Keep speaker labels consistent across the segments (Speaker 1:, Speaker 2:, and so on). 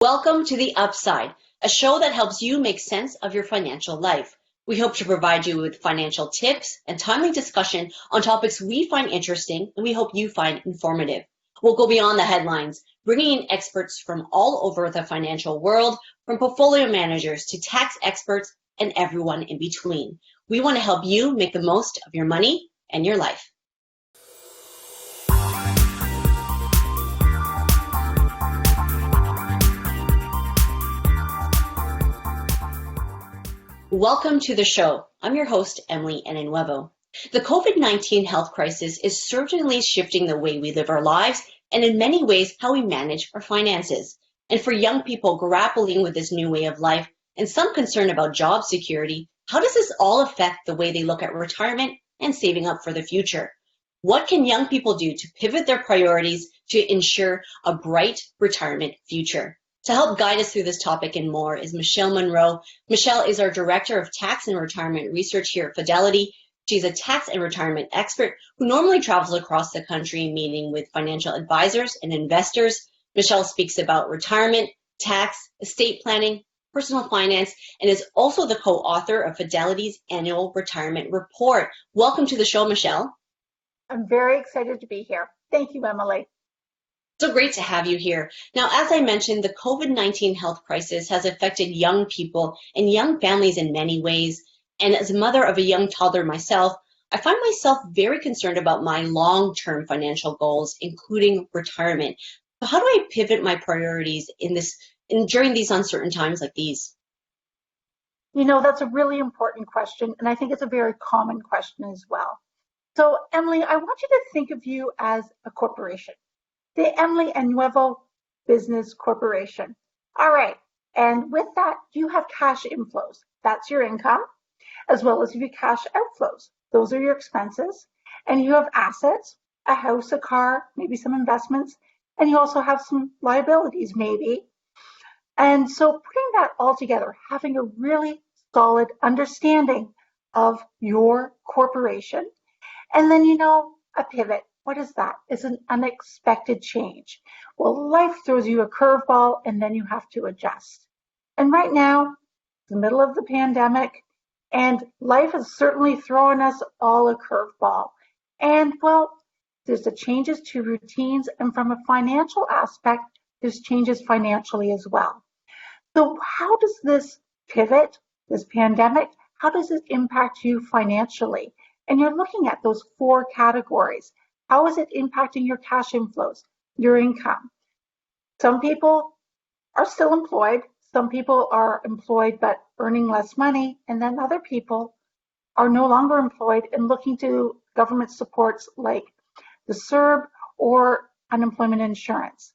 Speaker 1: Welcome to The Upside, a show that helps you make sense of your financial life. We hope to provide you with financial tips and timely discussion on topics we find interesting and we hope you find informative. We'll go beyond the headlines, bringing in experts from all over the financial world, from portfolio managers to tax experts and everyone in between. We want to help you make the most of your money and your life. Welcome to the show. I'm your host, Emily Enenuevo. The COVID-19 health crisis is certainly shifting the way we live our lives and in many ways how we manage our finances. And for young people grappling with this new way of life and some concern about job security, how does this all affect the way they look at retirement and saving up for the future? What can young people do to pivot their priorities to ensure a bright retirement future? To help guide us through this topic and more is Michelle Monroe. Michelle is our Director of Tax and Retirement Research here at Fidelity. She's a tax and retirement expert who normally travels across the country meeting with financial advisors and investors. Michelle speaks about retirement, tax, estate planning, personal finance, and is also the co-author of Fidelity's annual retirement report. Welcome to the show, Michelle.
Speaker 2: I'm very excited to be here. Thank you, Emily.
Speaker 1: So great to have you here. Now, as I mentioned, the COVID-19 health crisis has affected young people and young families in many ways. And as a mother of a young toddler myself, I find myself very concerned about my long-term financial goals, including retirement. So how do I pivot my priorities during these uncertain times like these?
Speaker 2: You know, that's a really important question, and I think it's a very common question as well. So, Emily, I want you to think of you as a corporation. The Emily Enenuevo Business Corporation. All right, and with that, you have cash inflows. That's your income, as well as your cash outflows. Those are your expenses. And you have assets, a house, a car, maybe some investments, and you also have some liabilities, maybe. And so putting that all together, having a really solid understanding of your corporation, and then, a pivot. What is that? It's an unexpected change. Well, life throws you a curveball and then you have to adjust. And right now, the middle of the pandemic, and life is certainly throwing us all a curveball. And well, there's the changes to routines, and from a financial aspect, there's changes financially as well. So how does this pivot, this pandemic, how does it impact you financially? And you're looking at those four categories. How is it impacting your cash inflows, your income? Some people are still employed. Some people are employed but earning less money. And then other people are no longer employed and looking to government supports like the CERB or unemployment insurance.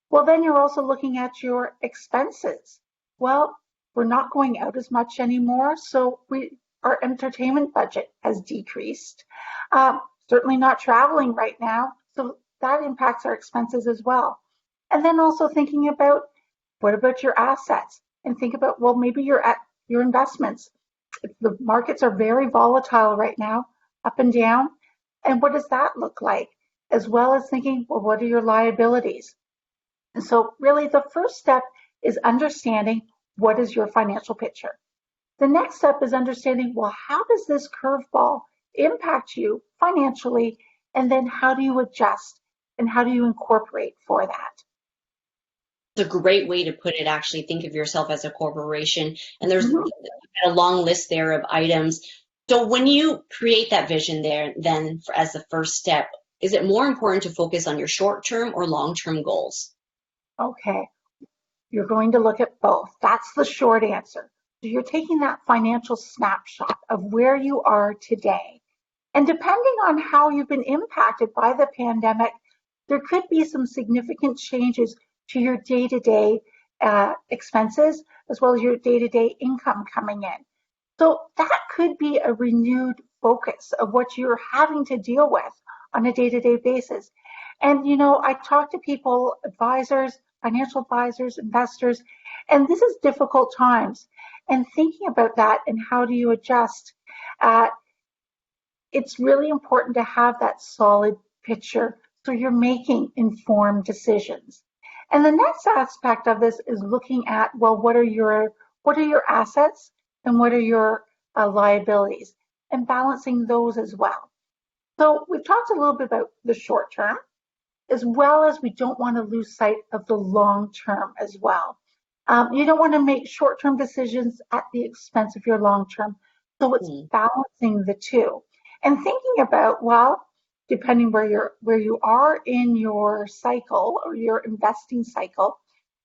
Speaker 2: Well, then you're also looking at your expenses. Well, we're not going out as much anymore, so our entertainment budget has decreased. Certainly not traveling right now, so that impacts our expenses as well. And then also thinking about, what about your assets? And think about, well, maybe your investments. The markets are very volatile right now, up and down. And what does that look like? As well as thinking, well, what are your liabilities? And so really the first step is understanding what is your financial picture. The next step is understanding, well, how does this curveball impact you financially, and then how do you adjust and how do you incorporate for that?
Speaker 1: It's a great way to put it, actually. Think of yourself as a corporation, and there's a long list there of items. So when you create that vision there, then as the first step, is it more important to focus on your short-term or long-term goals?
Speaker 2: Okay, you're going to look at both. That's the short answer. So you're taking that financial snapshot of where you are today. And depending on how you've been impacted by the pandemic, there could be some significant changes to your day-to-day expenses, as well as your day-to-day income coming in. So that could be a renewed focus of what you're having to deal with on a day-to-day basis. And, I talk to people, advisors, financial advisors, investors, and this is difficult times. And thinking about that and how do you adjust, it's really important to have that solid picture so you're making informed decisions. And the next aspect of this is looking at, well, what are your assets and what are your liabilities, and balancing those as well. So we've talked a little bit about the short term, as well as we don't want to lose sight of the long term as well. You don't want to make short term decisions at the expense of your long term. So it's balancing the two and thinking about, well, depending where you are in your cycle or your investing cycle,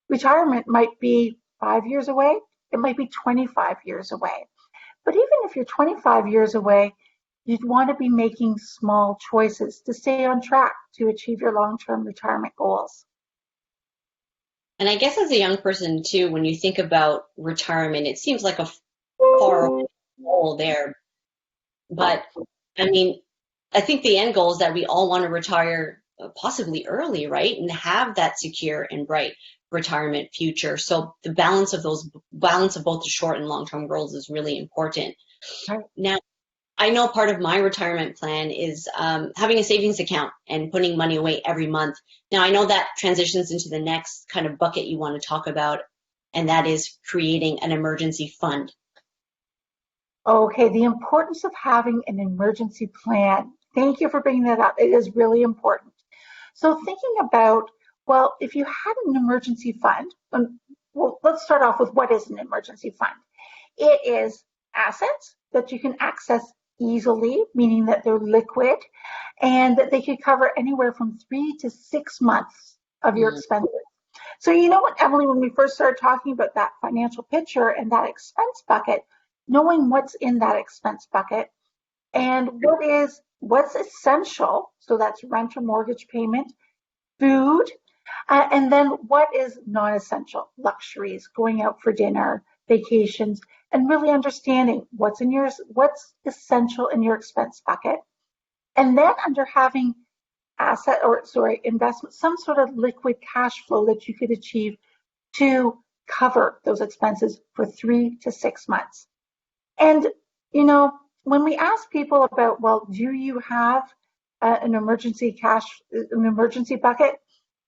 Speaker 2: retirement might be 5 years away. It might be 25 years away. But even if you're 25 years away, you'd want to be making small choices to stay on track to achieve your long-term retirement goals.
Speaker 1: And I guess as a young person too, when you think about retirement, it seems like a far away goal there. But I mean, I think the end goal is that we all want to retire possibly early, right? And have that secure and bright retirement future. So the balance of both the short and long-term goals is really important.
Speaker 2: Right.
Speaker 1: Now, I know part of my retirement plan is having a savings account and putting money away every month. Now, I know that transitions into the next kind of bucket you want to talk about, and that is creating an emergency fund.
Speaker 2: Okay, the importance of having an emergency plan. Thank you for bringing that up. It is really important. So thinking about, well, if you had an emergency fund, well, let's start off with what is an emergency fund. It is assets that you can access easily, meaning that they're liquid and that they could cover anywhere from 3 to 6 months of your expenses. So you know what, Emily, when we first started talking about that financial picture and that expense bucket, knowing what's in that expense bucket and what's essential, so that's rent or mortgage payment, food, and then what is non-essential, luxuries, going out for dinner, vacations, and really understanding what's essential in your expense bucket. And then under having investment, some sort of liquid cash flow that you could achieve to cover those expenses for 3 to 6 months. And, when we ask people about, well, do you have an emergency bucket?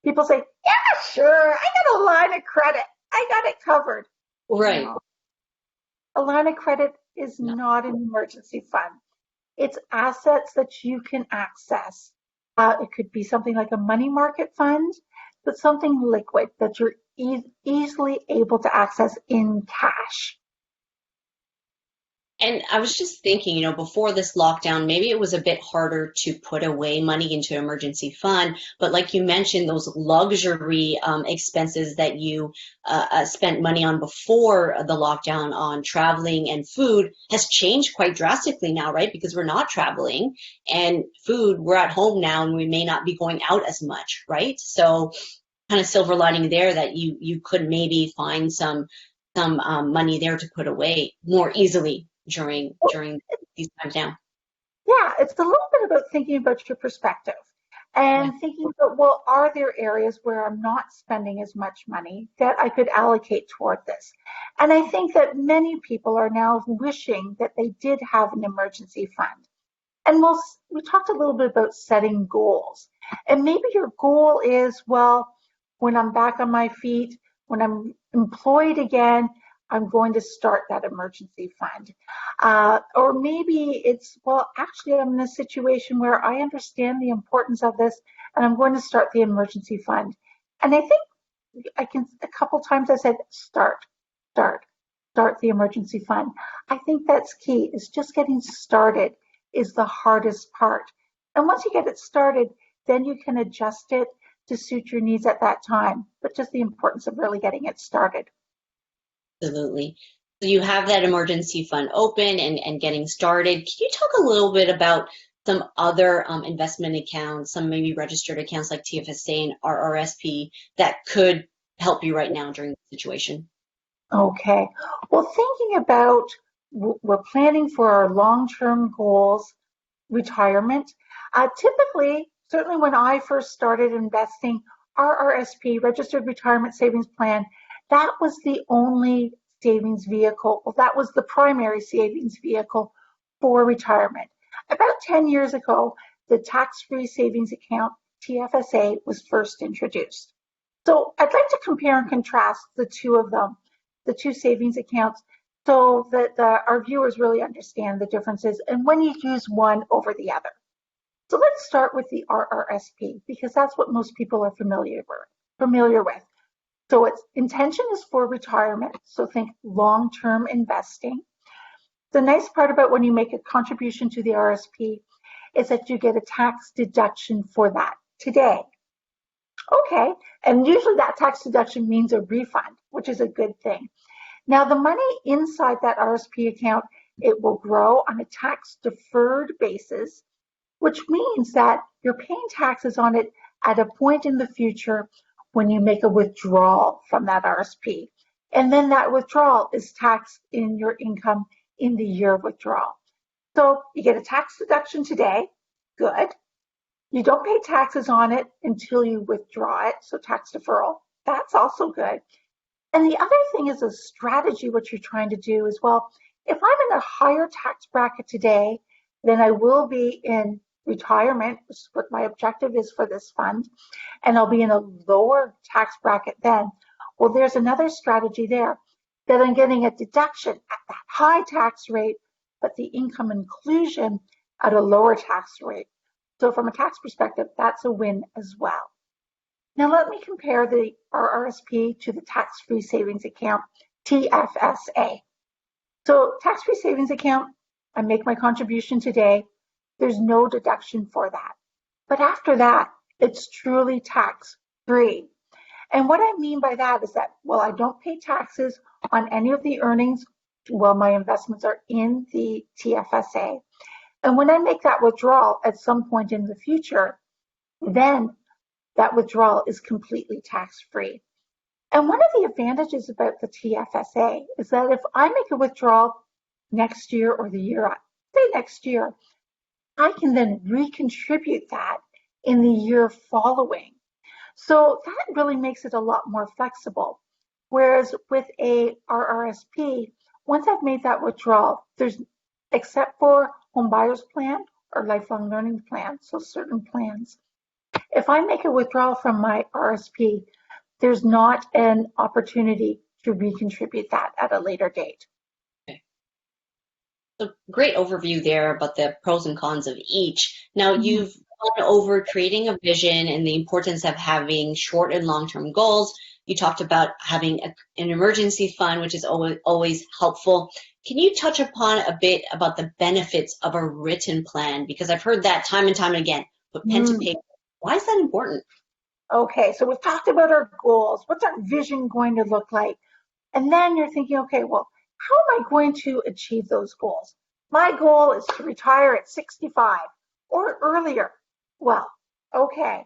Speaker 2: People say, yeah, sure, I got a line of credit. I got it covered.
Speaker 1: Right.
Speaker 2: A line of credit is not an emergency fund. It's assets that you can access. It could be something like a money market fund, but something liquid that you're easily able to access in cash.
Speaker 1: And I was just thinking, before this lockdown, maybe it was a bit harder to put away money into an emergency fund. But like you mentioned, those luxury expenses that you spent money on before the lockdown on traveling and food has changed quite drastically now, right? Because we're not traveling, and food, we're at home now and we may not be going out as much, right? So kind of silver lining there that you could maybe find some money there to put away more easily during these times now.
Speaker 2: Yeah, it's a little bit about thinking about your perspective and thinking about, well, are there areas where I'm not spending as much money that I could allocate toward this? And I think that many people are now wishing that they did have an emergency fund. And we talked a little bit about setting goals. And maybe your goal is, well, when I'm back on my feet, when I'm employed again, I'm going to start that emergency fund. Or maybe it's, well, actually, I'm in a situation where I understand the importance of this and I'm going to start the emergency fund. And I think a couple times I said, start the emergency fund. I think that's key, is just getting started is the hardest part. And once you get it started, then you can adjust it to suit your needs at that time. But just the importance of really getting it started.
Speaker 1: Absolutely. So you have that emergency fund open and getting started. Can you talk a little bit about some other investment accounts, some maybe registered accounts like TFSA and RRSP that could help you right now during the situation?
Speaker 2: Okay. Well, thinking about, we're planning for our long-term goals, retirement. Typically, certainly when I first started investing, RRSP, Registered Retirement Savings Plan, that was the only savings vehicle. Well, that was the primary savings vehicle for retirement. About 10 years ago, the tax-free savings account, TFSA, was first introduced. So I'd like to compare and contrast the two of them, the two savings accounts, so that our viewers really understand the differences and when you use one over the other. So let's start with the RRSP because that's what most people are familiar with. So its intention is for retirement. So think long-term investing. The nice part about when you make a contribution to the RSP is that you get a tax deduction for that today. Okay, and usually that tax deduction means a refund, which is a good thing. Now the money inside that RSP account, it will grow on a tax deferred basis, which means that you're paying taxes on it at a point in the future when you make a withdrawal from that RSP. And then that withdrawal is taxed in your income in the year of withdrawal. So you get a tax deduction today, good. You don't pay taxes on it until you withdraw it, so tax deferral, that's also good. And the other thing is a strategy, what you're trying to do is, well, if I'm in a higher tax bracket today than I will be in retirement, which is what my objective is for this fund, and I'll be in a lower tax bracket then, well, there's another strategy there that I'm getting a deduction at that high tax rate, but the income inclusion at a lower tax rate. So from a tax perspective, that's a win as well. Now let me compare the RRSP to the tax-free savings account, TFSA. So tax-free savings account, I make my contribution today. There's no deduction for that. But after that, it's truly tax-free. And what I mean by that is that, well, I don't pay taxes on any of the earnings while my investments are in the TFSA. And when I make that withdrawal at some point in the future, then that withdrawal is completely tax-free. And one of the advantages about the TFSA is that if I make a withdrawal next year or the year, say next year, I can then recontribute that in the year following. So that really makes it a lot more flexible. Whereas with a RRSP, once I've made that withdrawal, there's, except for home buyer's plan or lifelong learning plan, so certain plans, if I make a withdrawal from my RSP, there's not an opportunity to recontribute that at a later date.
Speaker 1: Okay. So great overview there about the pros and cons of each. Now you've gone over creating a vision and the importance of having short and long-term goals. You talked about having an emergency fund, which is always helpful. Can you touch upon a bit about the benefits of a written plan? Because I've heard that time and time again, put pen to paper. Why is that important?
Speaker 2: Okay, so we've talked about our goals. What's our vision going to look like? And then you're thinking, okay, well, how am I going to achieve those goals? My goal is to retire at 65 or earlier. Well, okay,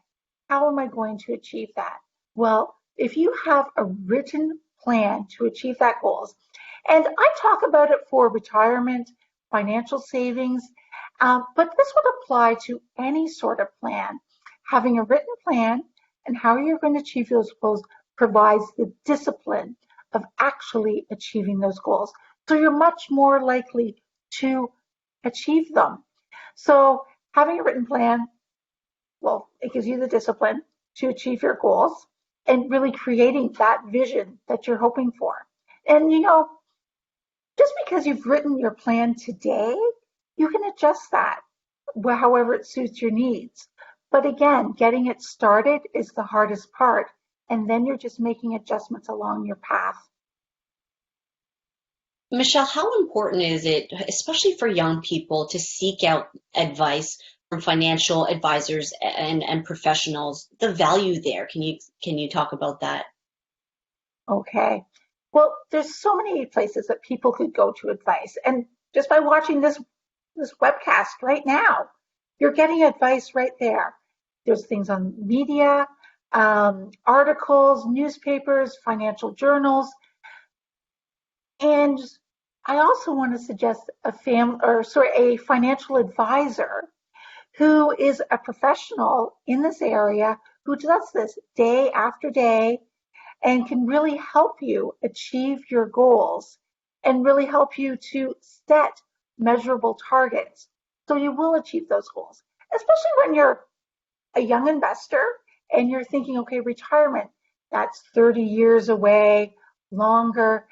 Speaker 2: how am I going to achieve that? Well, if you have a written plan to achieve that goals, and I talk about it for retirement, financial savings, but this would apply to any sort of plan. Having a written plan and how you're going to achieve those goals provides the discipline of actually achieving those goals. So you're much more likely to achieve them. So having a written plan, well, it gives you the discipline to achieve your goals and really creating that vision that you're hoping for. And you know, just because you've written your plan today, you can adjust that however it suits your needs. But again, getting it started is the hardest part, and then you're just making adjustments along your path.
Speaker 1: Michelle, how important is it, especially for young people, to seek out advice from financial advisors and professionals? The value there. Can you talk about that?
Speaker 2: Okay. Well, there's so many places that people could go to advice, and just by watching this webcast right now, you're getting advice right there. There's things on media, articles, newspapers, financial journals. And I also want to suggest a financial advisor who is a professional in this area who does this day after day and can really help you achieve your goals and really help you to set measurable targets so you will achieve those goals, especially when you're a young investor and you're thinking, okay, retirement, that's 30 years away, longer.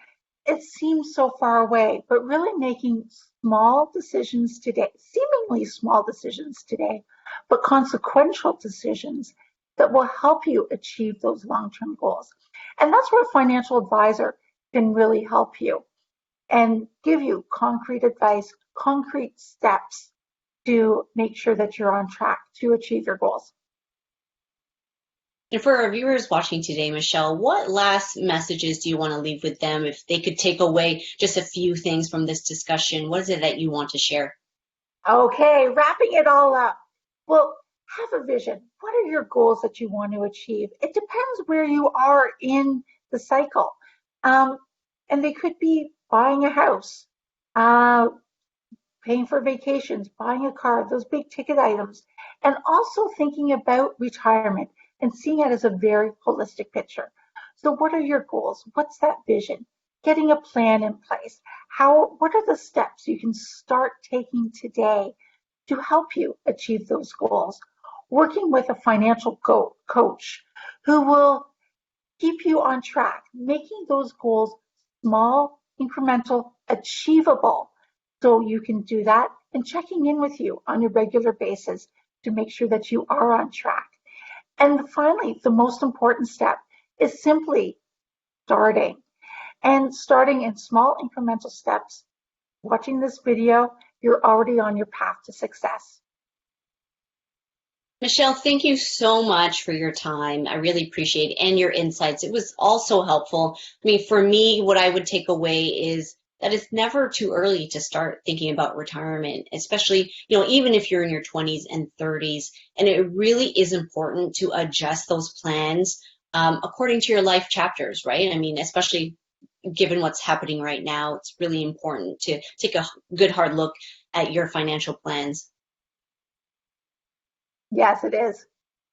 Speaker 2: It seems so far away, but really making small decisions today, seemingly small decisions today, but consequential decisions that will help you achieve those long-term goals. And that's where a financial advisor can really help you and give you concrete advice, concrete steps to make sure that you're on track to achieve your goals.
Speaker 1: And for our viewers watching today, Michelle, what last messages do you want to leave with them if they could take away just a few things from this discussion? What is it that you want to share?
Speaker 2: Okay, wrapping it all up. Well, have a vision. What are your goals that you want to achieve? It depends where you are in the cycle. And they could be buying a house, paying for vacations, buying a car, those big ticket items, and also thinking about retirement and seeing it as a very holistic picture. So what are your goals? What's that vision? Getting a plan in place. What are the steps you can start taking today to help you achieve those goals? Working with a financial coach who will keep you on track, making those goals small, incremental, achievable, so you can do that, and checking in with you on a regular basis to make sure that you are on track. And finally, the most important step is simply starting, and starting in small incremental steps. Watching this video, you're already on your path to success.
Speaker 1: Michelle, thank you so much for your time. I really appreciate it, and your insights. It was also helpful. I mean, for me, what I would take away is that it's never too early to start thinking about retirement, especially, even if you're in your 20s and 30s. And it really is important to adjust those plans according to your life chapters, right? I mean, especially given what's happening right now, it's really important to take a good hard look at your financial plans.
Speaker 2: Yes, it is.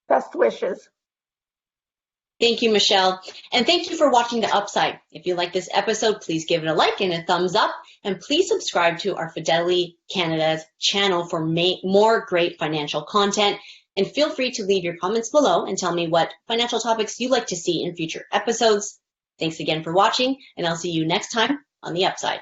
Speaker 2: Best wishes.
Speaker 1: Thank you, Michelle. And thank you for watching The Upside. If you like this episode, please give it a like and a thumbs up. And please subscribe to our Fidelity Canada's channel for more great financial content. And feel free to leave your comments below and tell me what financial topics you'd like to see in future episodes. Thanks again for watching, and I'll see you next time on The Upside.